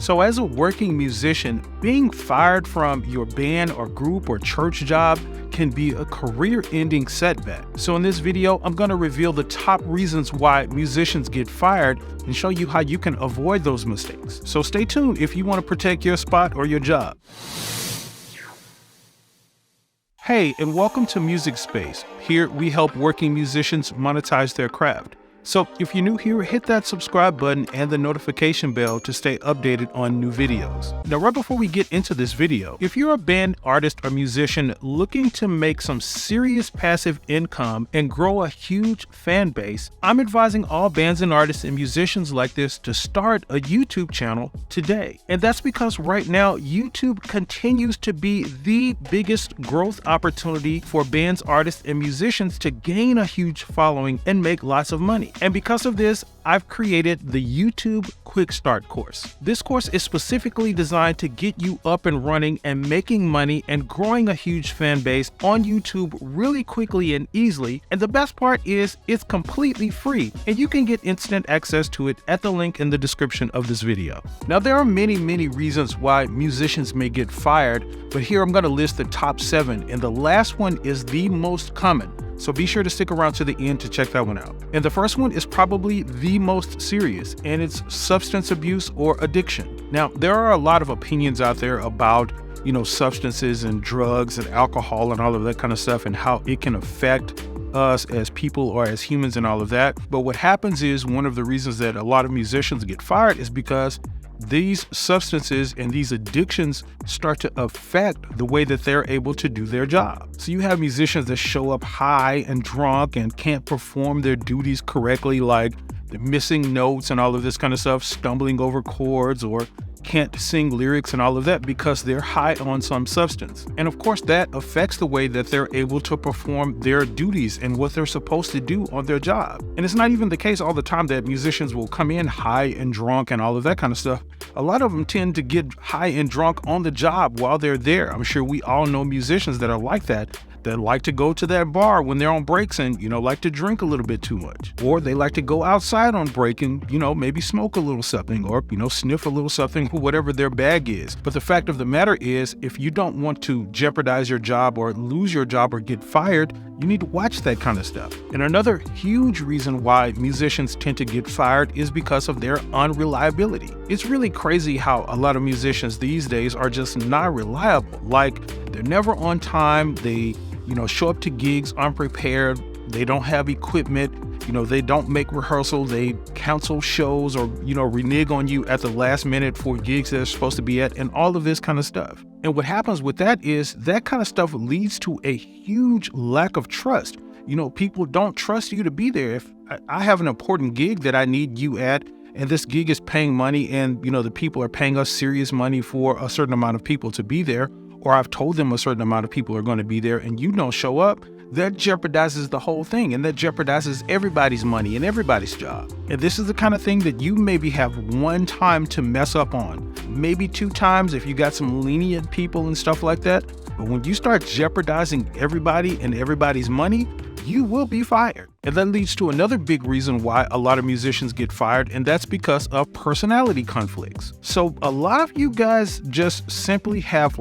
So as a working musician, being fired from your band or group or church job can be a career-ending setback. So in this video, I'm going to reveal the top reasons why musicians get fired and show you how you can avoid those mistakes. So stay tuned if you want to protect your spot or your job. Hey, and welcome to Music Space. Here we help working musicians monetize their craft. So if you're new here, hit that subscribe button and the notification bell to stay updated on new videos. Now, right before we get into this video, if you're a band, artist, or musician looking to make some serious passive income and grow a huge fan base, I'm advising all bands and artists and musicians like this to start a YouTube channel today. And that's because right now, YouTube continues to be the biggest growth opportunity for bands, artists, and musicians to gain a huge following and make lots of money. And because of this, I've created the YouTube QuickStart course. This course is specifically designed to get you up and running and making money and growing a huge fan base on YouTube really quickly and easily. And the best part is it's completely free and you can get instant access to it at the link in the description of this video. Now, there are many reasons why musicians may get fired, but here I'm going to list the top 7, and the last one is the most common. So be sure to stick around to the end to check that one out. And the first one is probably the most serious, and it's substance abuse or addiction. Now, there are a lot of opinions out there about, substances and drugs and alcohol and all of that kind of stuff and how it can affect us as people or as humans and all of that. But what happens is one of the reasons that a lot of musicians get fired is because these substances and these addictions start to affect the way that they're able to do their job. So you have musicians that show up high and drunk and can't perform their duties correctly, like they're missing notes and all of this kind of stuff, stumbling over chords, or can't sing lyrics and all of that because they're high on some substance. And of course, that affects the way that they're able to perform their duties and what they're supposed to do on their job. And it's not even the case all the time that musicians will come in high and drunk and all of that kind of stuff. A lot of them tend to get high and drunk on the job while they're there. I'm sure we all know musicians that are like that like to go to that bar when they're on breaks and, like to drink a little bit too much. Or they like to go outside on break and, maybe smoke a little something or, sniff a little something, whatever their bag is. But the fact of the matter is, if you don't want to jeopardize your job or lose your job or get fired, you need to watch that kind of stuff. And another huge reason why musicians tend to get fired is because of their unreliability. It's really crazy how a lot of musicians these days are just not reliable. Like, they're never on time. They show up to gigs unprepared. They don't have equipment. They don't make rehearsal. They cancel shows or, renege on you at the last minute for gigs they're supposed to be at and all of this kind of stuff. And what happens with that is that kind of stuff leads to a huge lack of trust. People don't trust you to be there. If I have an important gig that I need you at, and this gig is paying money and, the people are paying us serious money for a certain amount of people to be there, or I've told them a certain amount of people are going to be there and you don't show up, that jeopardizes the whole thing, and that jeopardizes everybody's money and everybody's job. And this is the kind of thing that you maybe have one time to mess up on, maybe 2 times if you got some lenient people and stuff like that. But when you start jeopardizing everybody and everybody's money, you will be fired. And that leads to another big reason why a lot of musicians get fired, and that's because of personality conflicts. So a lot of you guys just simply have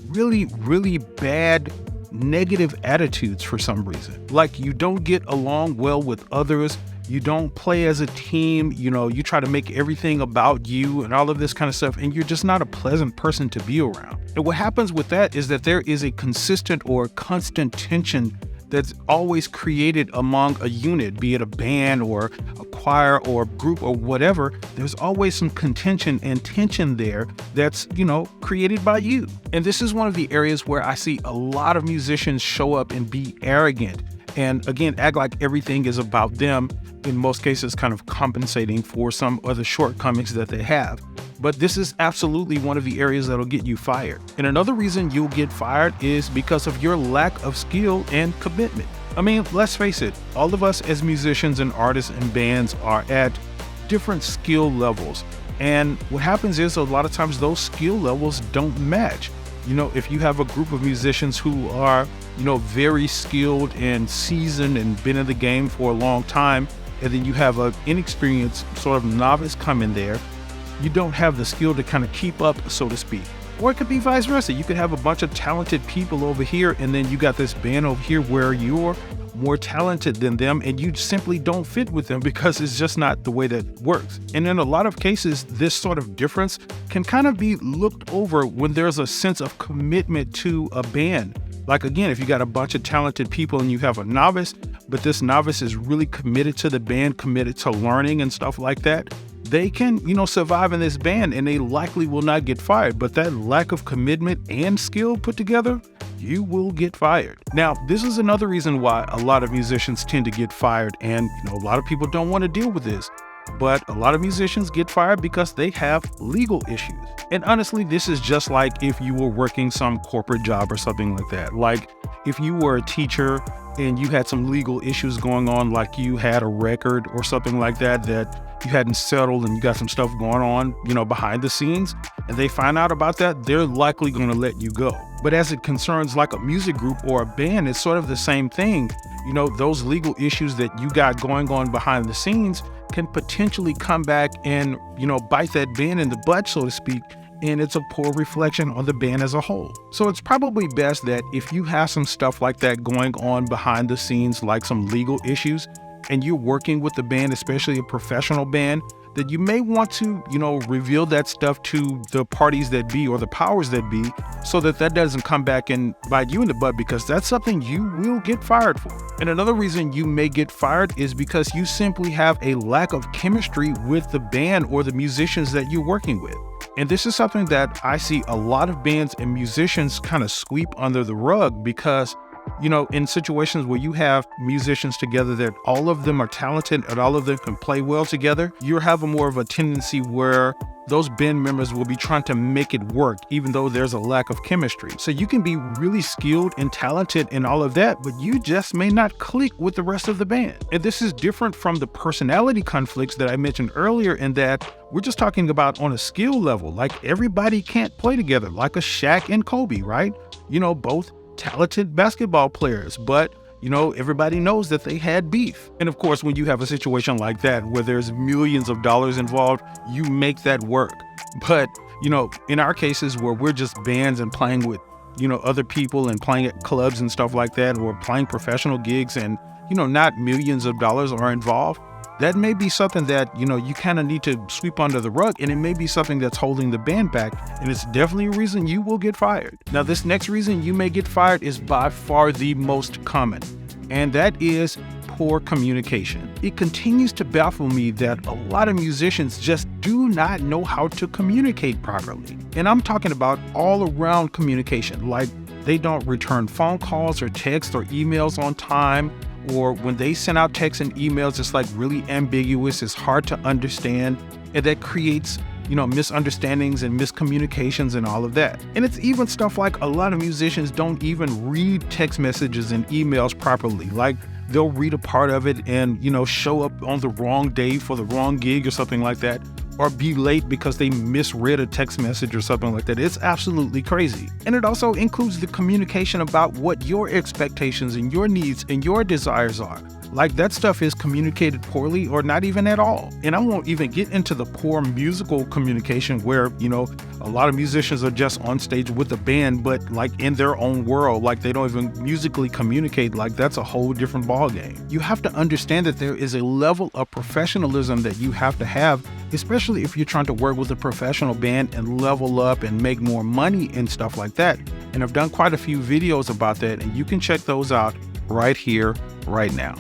really bad negative attitudes for some reason. Like, you don't get along well with others. You don't play as a team. You try to make everything about you and all of this kind of stuff, and you're just not a pleasant person to be around. And what happens with that is that there is a consistent or constant tension that's always created among a unit, be it a band or a choir or a group or whatever. There's always some contention and tension there that's, created by you. And this is one of the areas where I see a lot of musicians show up and be arrogant and, again, act like everything is about them, in most cases kind of compensating for some other shortcomings that they have. But this is absolutely one of the areas that'll get you fired. And another reason you'll get fired is because of your lack of skill and commitment. I mean, let's face it, all of us as musicians and artists and bands are at different skill levels. And what happens is a lot of times those skill levels don't match. If you have a group of musicians who are, very skilled and seasoned and been in the game for a long time, and then you have an inexperienced sort of novice come in there, you don't have the skill to kind of keep up, so to speak. Or it could be vice versa. You could have a bunch of talented people over here, and then you got this band over here where you're more talented than them and you simply don't fit with them because it's just not the way that works. And in a lot of cases, this sort of difference can kind of be looked over when there's a sense of commitment to a band. Like again, if you got a bunch of talented people and you have a novice, but this novice is really committed to the band, committed to learning and stuff like that, they can, survive in this band and they likely will not get fired. But that lack of commitment and skill put together, you will get fired. Now, this is another reason why a lot of musicians tend to get fired. And, a lot of people don't want to deal with this. But a lot of musicians get fired because they have legal issues. And honestly, this is just like if you were working some corporate job or something like that. Like if you were a teacher and you had some legal issues going on, like you had a record or something like that you hadn't settled and you got some stuff going on, behind the scenes, and they find out about that, they're likely going to let you go. But as it concerns like a music group or a band, it's sort of the same thing. Those legal issues that you got going on behind the scenes can potentially come back and, bite that band in the butt, so to speak, and it's a poor reflection on the band as a whole. So it's probably best that if you have some stuff like that going on behind the scenes, like some legal issues, and you're working with the band, especially a professional band, that you may want to, reveal that stuff to the parties that be or the powers that be so that doesn't come back and bite you in the butt, because that's something you will get fired for. And another reason you may get fired is because you simply have a lack of chemistry with the band or the musicians that you're working with. And this is something that I see a lot of bands and musicians kind of sweep under the rug because in situations where you have musicians together that all of them are talented and all of them can play well together, you're having more of a tendency where those band members will be trying to make it work, even though there's a lack of chemistry. So you can be really skilled and talented and all of that, but you just may not click with the rest of the band. And this is different from the personality conflicts that I mentioned earlier, in that we're just talking about on a skill level. Like everybody can't play together, like a Shaq and Kobe, right? Both talented basketball players, but everybody knows that they had beef. And of course, when you have a situation like that where there's millions of dollars involved, you make that work. But in our cases where we're just bands and playing with other people and playing at clubs and stuff like that, or playing professional gigs and not millions of dollars are involved, that may be something that, you kind of need to sweep under the rug, and it may be something that's holding the band back, and it's definitely a reason you will get fired. Now, this next reason you may get fired is by far the most common, and that is poor communication. It continues to baffle me that a lot of musicians just do not know how to communicate properly. And I'm talking about all around communication, like they don't return phone calls or texts or emails on time, or when they send out texts and emails, it's like really ambiguous, it's hard to understand, and that creates, misunderstandings and miscommunications and all of that. And it's even stuff like a lot of musicians don't even read text messages and emails properly. Like they'll read a part of it and, show up on the wrong day for the wrong gig or something like that, or be late because they misread a text message or something like that. It's absolutely crazy. And it also includes the communication about what your expectations and your needs and your desires are. Like that stuff is communicated poorly or not even at all. And I won't even get into the poor musical communication where, a lot of musicians are just on stage with a band, but like in their own world, like they don't even musically communicate. Like that's a whole different ballgame. You have to understand that there is a level of professionalism that you have to have, especially if you're trying to work with a professional band and level up and make more money and stuff like that. And I've done quite a few videos about that, and you can check those out right here, right now.